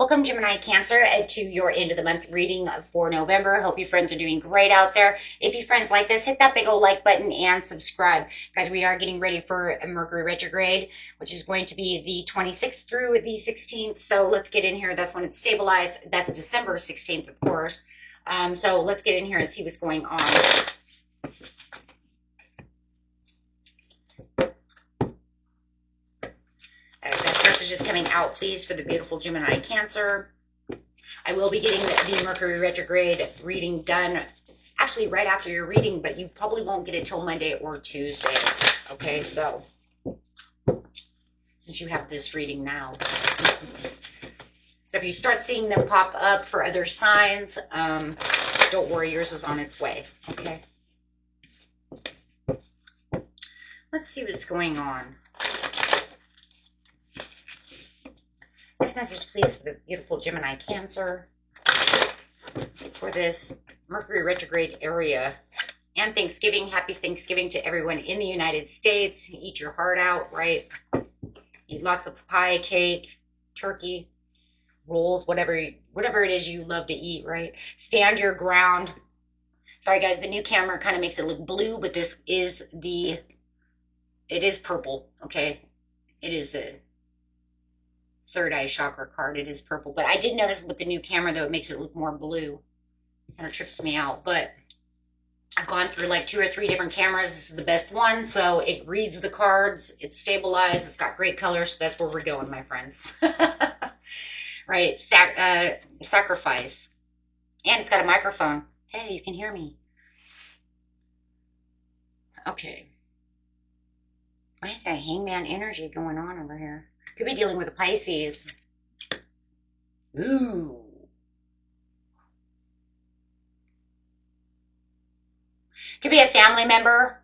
Welcome, Gemini Cancer, to your end of the month reading for November. Hope you friends are doing great out there. If you friends like this, hit that big old like button and subscribe. Guys, we are getting ready for a Mercury retrograde, which is going to be the 26th through the 16th. So let's get in here. That's when it's stabilized. That's December 16th, of course. So let's get in here and see what's going on. Best messages coming out, please, for the beautiful Gemini Cancer. I will be getting the Mercury retrograde reading done actually right after your reading, but you probably won't get it till Monday or Tuesday. Okay, so since you have this reading now. So if you start seeing them pop up for other signs, don't worry, yours is on its way. Okay. Let's see what's going on. This message, please, for the beautiful Gemini Cancer for this Mercury retrograde area and Thanksgiving. Happy Thanksgiving to everyone in the United States. Eat your heart out, right? Eat lots of pie, cake, turkey, rolls, whatever it is you love to eat, right? Stand your ground. Sorry, guys, the new camera kind of makes it look blue, but this is it is purple, okay? It is the third eye chakra card. It is purple, but I did notice with the new camera, though, it makes it look more blue. Kind of trips me out, but I've gone through like 2 or 3 different cameras. This is the best one, so it reads the cards. It's stabilized. It's got great colors, so that's where we're going, my friends. Right, sacrifice. And it's got a microphone. Hey, you can hear me. Okay. Why is that hangman energy going on over here? Could be dealing with a Pisces. Ooh. Could be a family member,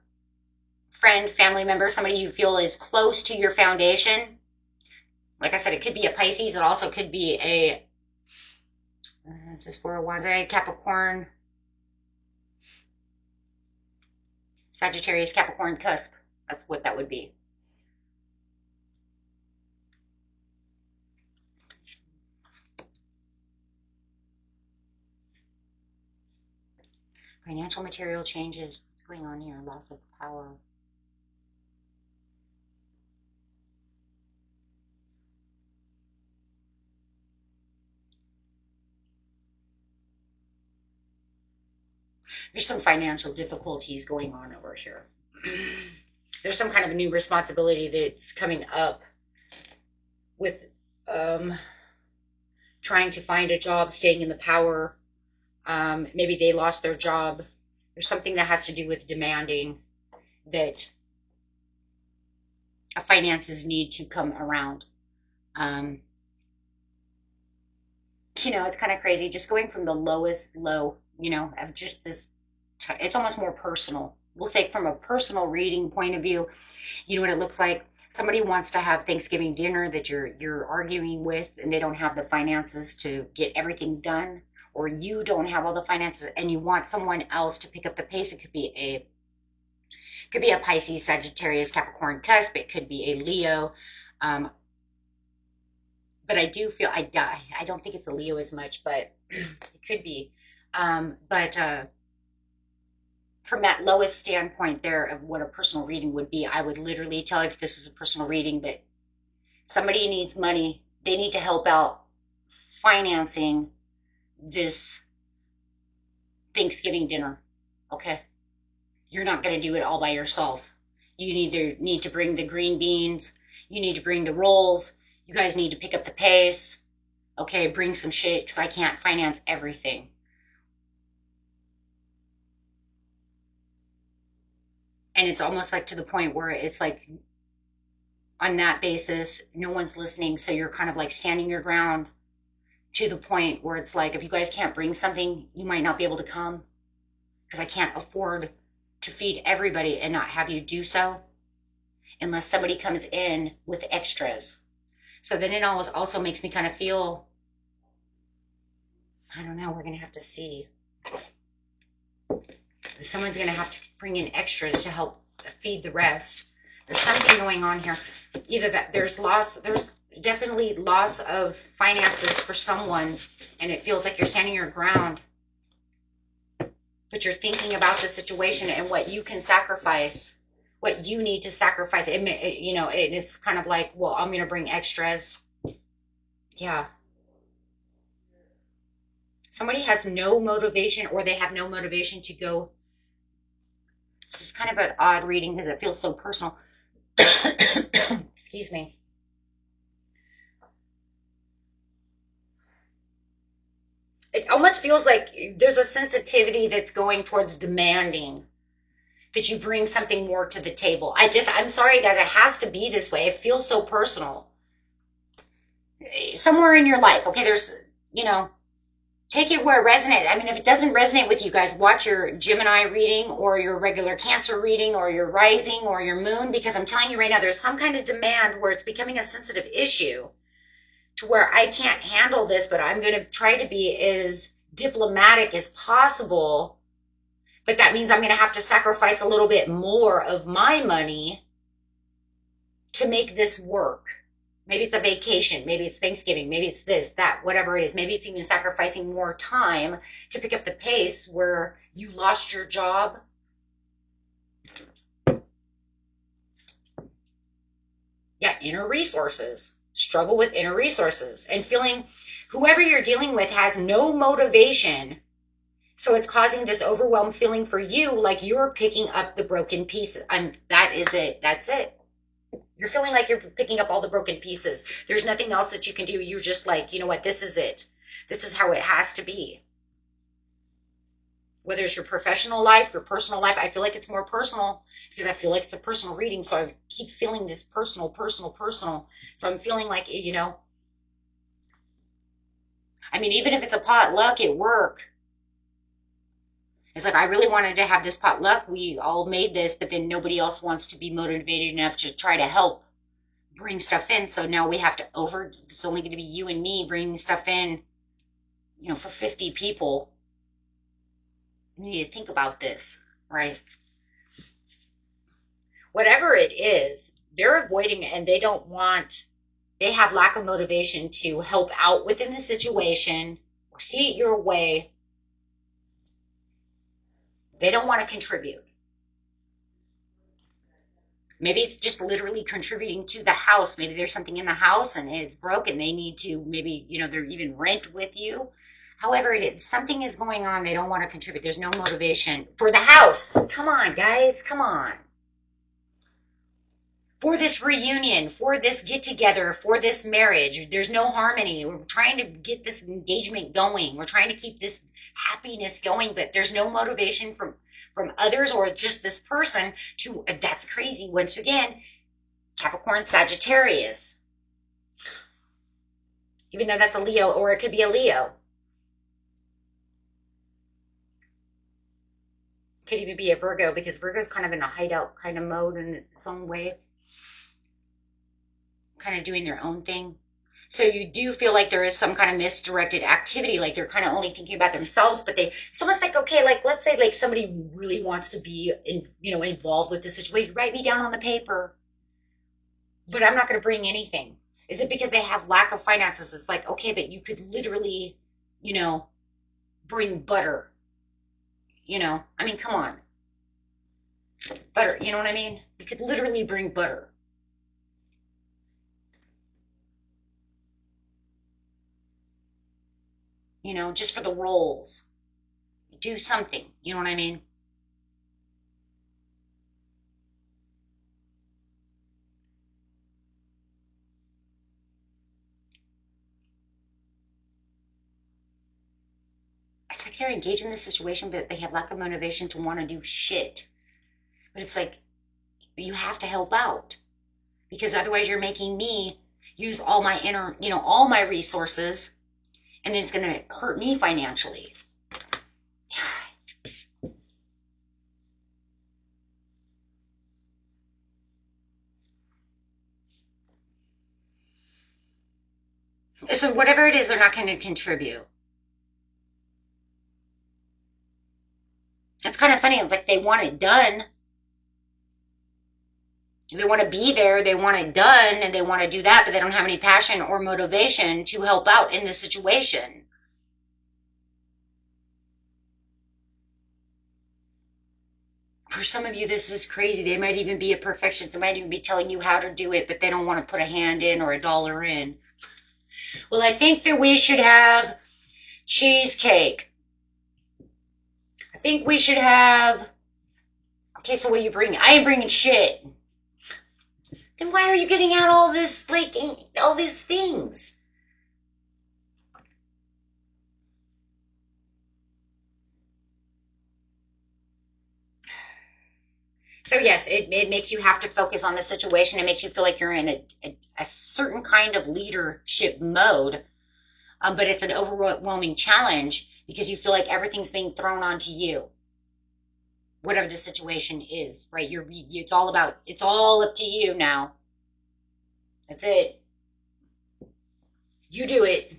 friend, family member, somebody you feel is close to your foundation. Like I said, it could be a Pisces. It also could be a, this is 4 of Wands, Capricorn, Sagittarius, Capricorn, Cusp. That's what that would be. Financial material changes. What's going on here? Loss of power. There's some financial difficulties going on over here. There's some kind of a new responsibility that's coming up with trying to find a job, staying in the power. Maybe they lost their job. There's something that has to do with demanding that finances need to come around. You know, it's kind of crazy. Just going from the lowest low, you know, of just this, it's almost more personal. We'll say from a personal reading point of view, you know what it looks like? Somebody wants to have Thanksgiving dinner that you're arguing with, and they don't have the finances to get everything done, or you don't have all the finances and you want someone else to pick up the pace. It could be a Pisces, Sagittarius, Capricorn, Cusp. It could be a Leo. But I do feel, I don't think it's a Leo as much, but it could be. From that lowest standpoint there of what a personal reading would be, I would literally tell you, if this is a personal reading, that somebody needs money. They need to help out financing this Thanksgiving dinner. Okay? You're not going to do it all by yourself. You either need to bring the green beans. You need to bring the rolls. You guys need to pick up the pace. Okay, bring some shit, because I can't finance everything. And it's almost like to the point where it's like, on that basis, no one's listening. So you're kind of like standing your ground to the point where it's like, if you guys can't bring something, you might not be able to come, because I can't afford to feed everybody and not have you do so unless somebody comes in with extras. So then it also makes me kind of feel, I don't know, we're going to have to see. Someone's going to have to bring in extras to help feed the rest. There's something going on here. Either that there's loss, definitely loss of finances for someone, and it feels like you're standing your ground. But you're thinking about the situation and what you can sacrifice, what you need to sacrifice. It's kind of like, well, I'm going to bring extras. Yeah. Somebody has no motivation, or they have no motivation to go. This is kind of an odd reading because it feels so personal. Excuse me. It almost feels like there's a sensitivity that's going towards demanding that you bring something more to the table. I'm sorry, guys, it has to be this way. It feels so personal. Somewhere in your life, okay, there's, take it where it resonates. I mean, if it doesn't resonate with you guys, watch your Gemini reading or your regular Cancer reading or your rising or your moon, because I'm telling you right now, there's some kind of demand where it's becoming a sensitive issue to where I can't handle this, but I'm going to try to be as diplomatic as possible. But that means I'm going to have to sacrifice a little bit more of my money to make this work. Maybe it's a vacation. Maybe it's Thanksgiving. Maybe it's this, that, whatever it is. Maybe it's even sacrificing more time to pick up the pace where you lost your job. Yeah, inner resources. Struggle with inner resources and feeling whoever you're dealing with has no motivation. So it's causing this overwhelmed feeling for you, like you're picking up the broken pieces. That is it. That's it. You're feeling like you're picking up all the broken pieces. There's nothing else that you can do. You're just like, you know what? This is it. This is how it has to be. Whether it's your professional life, your personal life, I feel like it's more personal because I feel like it's a personal reading. So I keep feeling this personal. So I'm feeling like, I mean, even if it's a potluck at work, it's like, I really wanted to have this potluck. We all made this, but then nobody else wants to be motivated enough to try to help bring stuff in. So now we have to it's only going to be you and me bringing stuff in, for 50 people. You need to think about this, right? Whatever it is, they're avoiding it, and they have lack of motivation to help out within the situation or see it your way. They don't want to contribute. Maybe it's just literally contributing to the house. Maybe there's something in the house and it's broken. They need to, maybe, they're even rent with you. However it is, something is going on. They don't want to contribute. There's no motivation for the house. Come on, guys. Come on. For this reunion, for this get together, for this marriage, there's no harmony. We're trying to get this engagement going. We're trying to keep this happiness going, but there's no motivation from others or just this person to, that's crazy. Once again, Capricorn, Sagittarius. Even though that's a Leo, or it could be a Leo. Could even be a Virgo, because Virgo's kind of in a hideout kind of mode in its own way. Kind of doing their own thing. So you do feel like there is some kind of misdirected activity, like they're kind of only thinking about themselves, but it's almost like, okay, like let's say like somebody really wants to be involved with the situation. Write me down on the paper. But I'm not going to bring anything. Is it because they have lack of finances? It's like, okay, but you could literally, bring butter. I mean, come on. Butter, you know what I mean? You could literally bring butter. Just for the rolls. Do something, you know what I mean? It's like they're engaged in this situation, but they have lack of motivation to want to do shit. But it's like, you have to help out. Because otherwise you're making me use all my all my resources, and then it's going to hurt me financially. So whatever it is, they're not going to contribute. It's kind of funny. It's like they want it done. They want to be there, they want it done, and they want to do that, but they don't have any passion or motivation to help out in this situation. For some of you, this is crazy. They might even be a perfectionist. They might even be telling you how to do it, but they don't want to put a hand in or a dollar in. Well, I think that we should have cheesecake. I think we should have... Okay, so what are you bringing? I ain't bringing shit. Then why are you getting out all this, like, all these things? So yes, it makes you have to focus on the situation. It makes you feel like you're in a certain kind of leadership mode, but it's an overwhelming challenge because you feel like everything's being thrown onto you, whatever the situation is, right? It's all up to you now. That's it. You do it.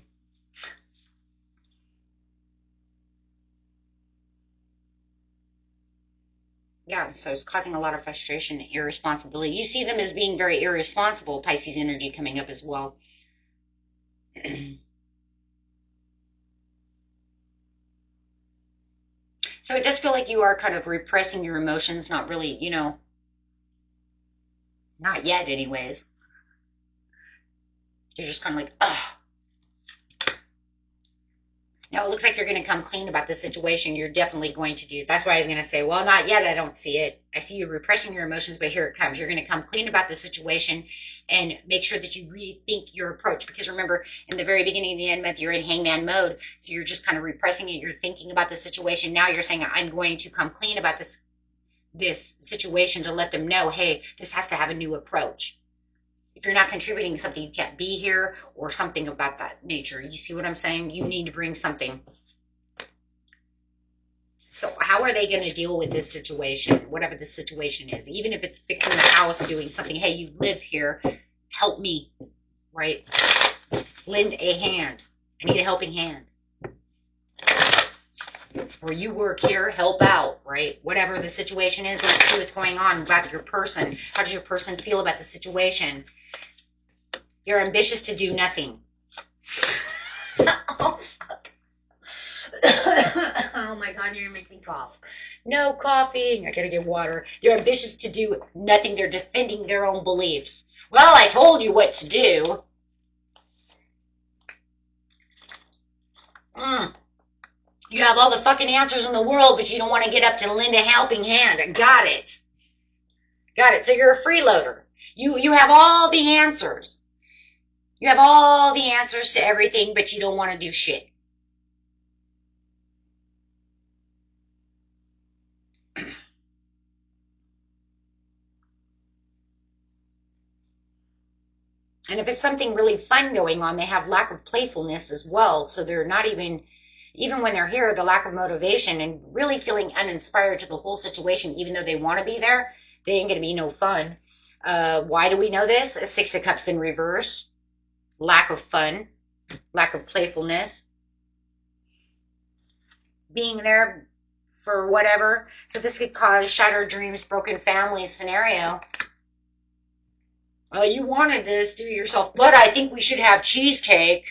Yeah, so it's causing a lot of frustration, irresponsibility. You see them as being very irresponsible, Pisces energy coming up as well. So it does feel like you are kind of repressing your emotions, not really, not yet anyways. You're just kind of like, ugh. Now it looks like you're going to come clean about the situation. You're definitely going to do. That's why I was going to say, well, not yet. I don't see it. I see you repressing your emotions, but here it comes. You're going to come clean about the situation and make sure that you rethink your approach. Because remember, in the very beginning of the end month, you're in hangman mode. So you're just kind of repressing it. You're thinking about the situation. Now you're saying, I'm going to come clean about this situation to let them know, hey, this has to have a new approach. If you're not contributing something, you can't be here or something about that nature. You see what I'm saying? You need to bring something. So how are they going to deal with this situation, whatever the situation is? Even if it's fixing the house, doing something, hey, you live here, help me, right? Lend a hand. I need a helping hand. Or you work here, help out, right? Whatever the situation is, let's see what's going on about your person. How does your person feel about the situation? You're ambitious to do nothing. Oh, fuck. Oh, my God, you're going to make me cough. No coughing. I got to get water. They're ambitious to do nothing. They're defending their own beliefs. Well, I told you what to do. You have all the fucking answers in the world, but you don't want to get up to lend a helping hand. Got it. Got it. So you're a freeloader. You have all the answers. You have all the answers to everything, but you don't want to do shit. And if it's something really fun going on, they have lack of playfulness as well. So they're not even when they're here, the lack of motivation and really feeling uninspired to the whole situation, even though they want to be there, they ain't going to be no fun. Why do we know this? A Six of Cups in reverse. Lack of fun, lack of playfulness, being there for whatever. So this could cause shattered dreams, broken families scenario. Well, you wanted this, do it yourself, but I think we should have cheesecake.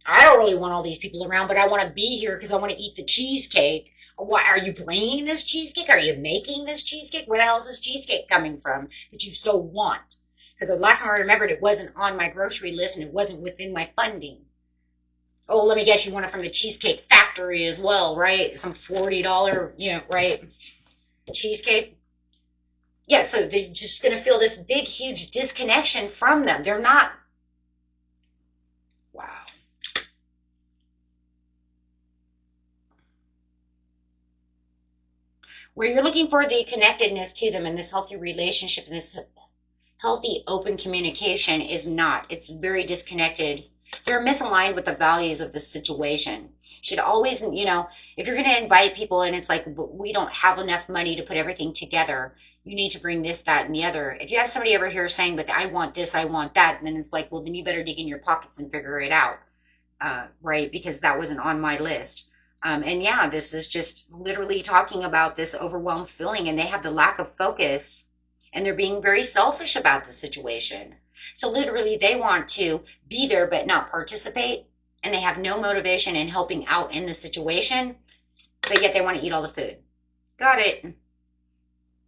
I don't really want all these people around, but I want to be here because I want to eat the cheesecake. Why are you bringing this cheesecake? Are you making this cheesecake? Where the hell is this cheesecake coming from that you so want? Because the last time I remembered, it wasn't on my grocery list and it wasn't within my funding. Oh, let me guess, you want it from the Cheesecake Factory as well, right? Some $40, right? Cheesecake. Yeah, so they're just going to feel this big, huge disconnection from them. They're not. Wow. Where you're looking for the connectedness to them and this healthy relationship and this healthy, open communication is not. It's very disconnected. They're misaligned with the values of the situation. Should always, if you're going to invite people and it's like, we don't have enough money to put everything together, you need to bring this, that, and the other. If you have somebody over here saying, but I want this, I want that, and then it's like, well, then you better dig in your pockets and figure it out, right? Because that wasn't on my list. And yeah, this is just literally talking about this overwhelmed feeling, and they have the lack of focus. And they're being very selfish about the situation. So literally they want to be there but not participate. And they have no motivation in helping out in the situation. But yet they want to eat all the food. Got it.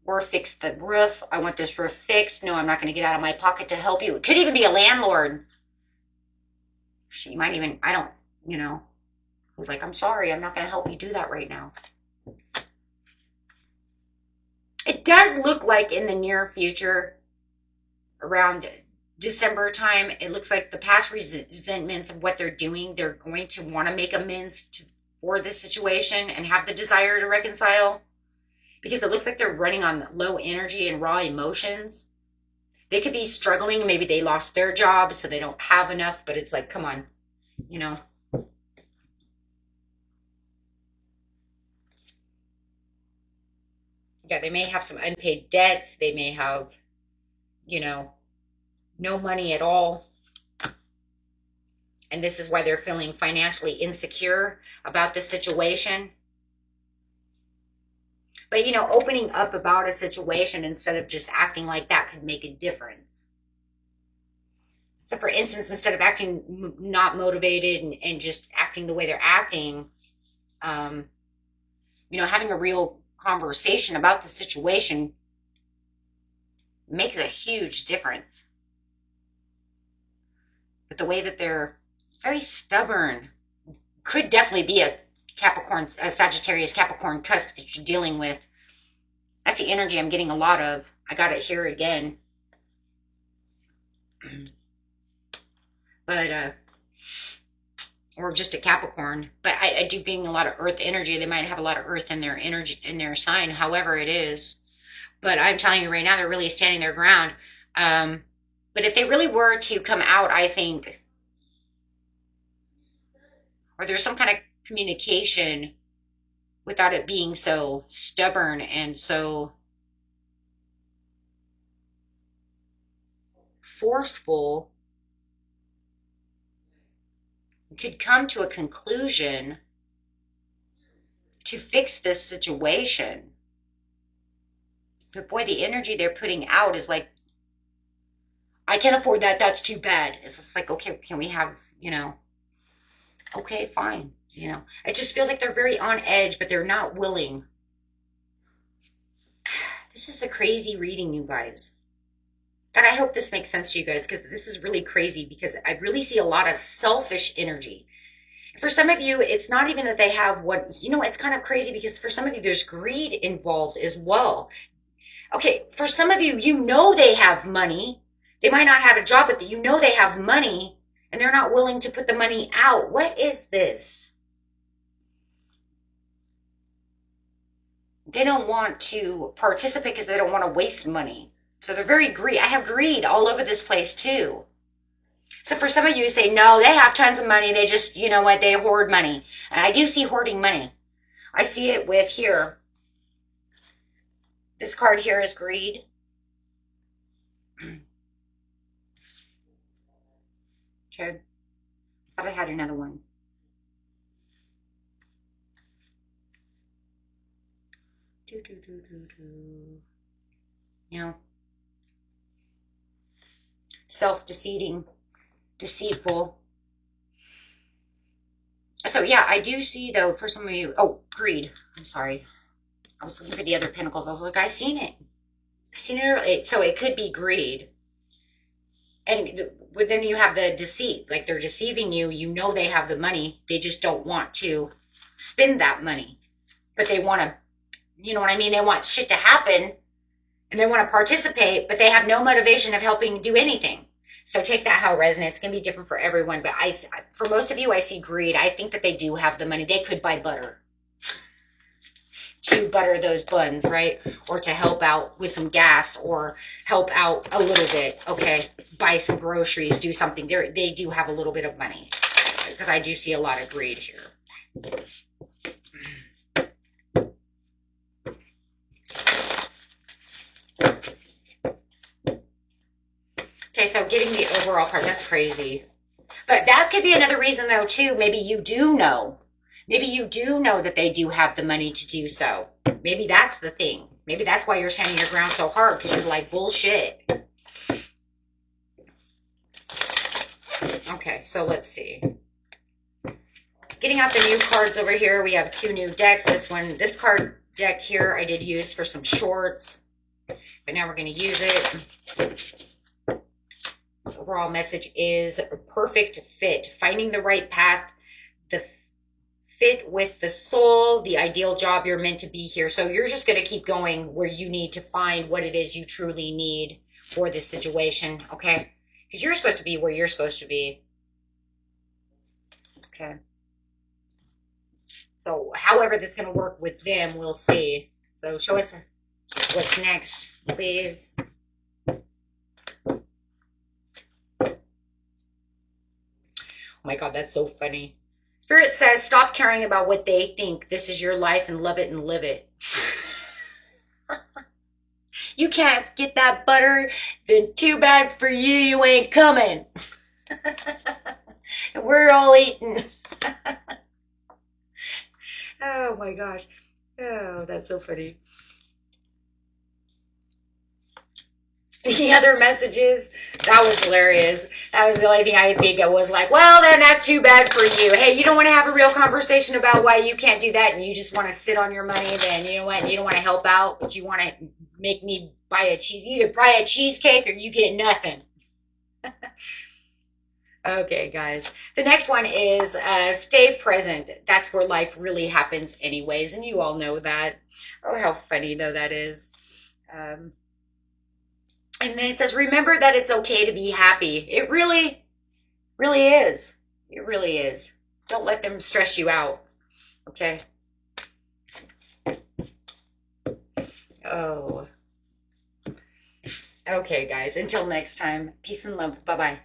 Or fix the roof. I want this roof fixed. No, I'm not going to get out of my pocket to help you. It could even be a landlord. She might even, I don't, you know, who's like, I'm sorry, I'm not going to help you do that right now. It does look like in the near future, around December time, it looks like the past resentments of what they're doing, they're going to want to make amends for this situation and have the desire to reconcile. Because it looks like they're running on low energy and raw emotions. They could be struggling. Maybe they lost their job, so they don't have enough. But it's like, come on, you know. Yeah, they may have some unpaid debts. They may have, you know, no money at all. And this is why they're feeling financially insecure about the situation. But, you know, opening up about a situation instead of just acting like that could make a difference. So, for instance, instead of acting not motivated and just acting the way they're acting, you know, having a real conversation about the situation makes a huge difference. But the way that they're very stubborn could definitely be a Capricorn, a Sagittarius Capricorn cusp that you're dealing with. That's the energy I'm getting a lot of. I got it here again. But, or just a Capricorn. But I do getting a lot of earth energy. They might have a lot of earth in their energy, in their sign, however it is. But I'm telling you right now, they're really standing their ground. But if they really were to come out, I think, or there's some kind of communication without it being so stubborn and so forceful, you could come to a conclusion to fix this situation. But boy, the energy they're putting out is like, I can't afford that, that's too bad. It's just like, okay, can we have, you know, okay, fine. You know, it just feels like they're very on edge, but they're not willing. This is a crazy reading, you guys. And I hope this makes sense to you guys, because this is really crazy, because I really see a lot of selfish energy. For some of you, it's not even that they have what, you know, it's kind of crazy because for some of you, there's greed involved as well. Okay, for some of you, you know they have money. They might not have a job, but you know they have money, and they're not willing to put the money out. What is this? They don't want to participate because they don't want to waste money. So they're very greedy. I have greed all over this place too. So for some of you say, no, they have tons of money. They just, you know what, they hoard money. And I do see hoarding money. I see it with here. This card here is greed. Okay. Thought I had another one. You know, self-deceiving, deceitful. So yeah, I do see though for some of you, oh, greed. I'm sorry. I was looking for the other pentacles. I was like, I seen it. I seen it. So it could be greed. And then you have the deceit, like they're deceiving you. You know they have the money. They just don't want to spend that money. But they want to, you know what I mean? They want shit to happen and they want to participate, but they have no motivation of helping do anything. So take that how it resonates. It's going to be different for everyone. But for most of you, I see greed. I think that they do have the money. They could buy butter to butter those buns, right? Or to help out with some gas or help out a little bit. Okay, buy some groceries, do something. They do have a little bit of money because I do see a lot of greed here. Okay, so getting the overall card, that's crazy. But that could be another reason, though, too. Maybe you do know. Maybe you do know that they do have the money to do so. Maybe that's the thing. Maybe that's why you're standing your ground so hard, because you're like, bullshit. Okay, so let's see. Getting out the new cards over here, we have 2 new decks. This card deck here, I did use for some shorts, but now we're going to use it. Overall message is a perfect fit, finding the right path, the fit with the soul, the ideal job you're meant to be here. So you're just going to keep going where you need to find what it is you truly need for this situation, okay? Because you're supposed to be where you're supposed to be. Okay. So however that's going to work with them, we'll see. So show us what's next, please. Oh my God, that's so funny. Spirit says, stop caring about what they think. This is your life and love it and live it. You can't get that butter, then too bad for you, you ain't coming. And we're all eating. Oh my gosh. Oh, that's so funny. The other messages, that was hilarious. That was the only thing I could think of was like, well, then that's too bad for you. Hey, you don't want to have a real conversation about why you can't do that and you just want to sit on your money, then you know what? You don't want to help out, but you want to make me buy a cheese. Either buy a cheesecake or you get nothing. Okay, guys. The next one is stay present. That's where life really happens anyways, and you all know that. Oh, how funny, though, that is. And then it says, remember that it's okay to be happy. It really, really is. It really is. Don't let them stress you out. Okay? Oh. Okay, guys. Until next time. Peace and love. Bye-bye.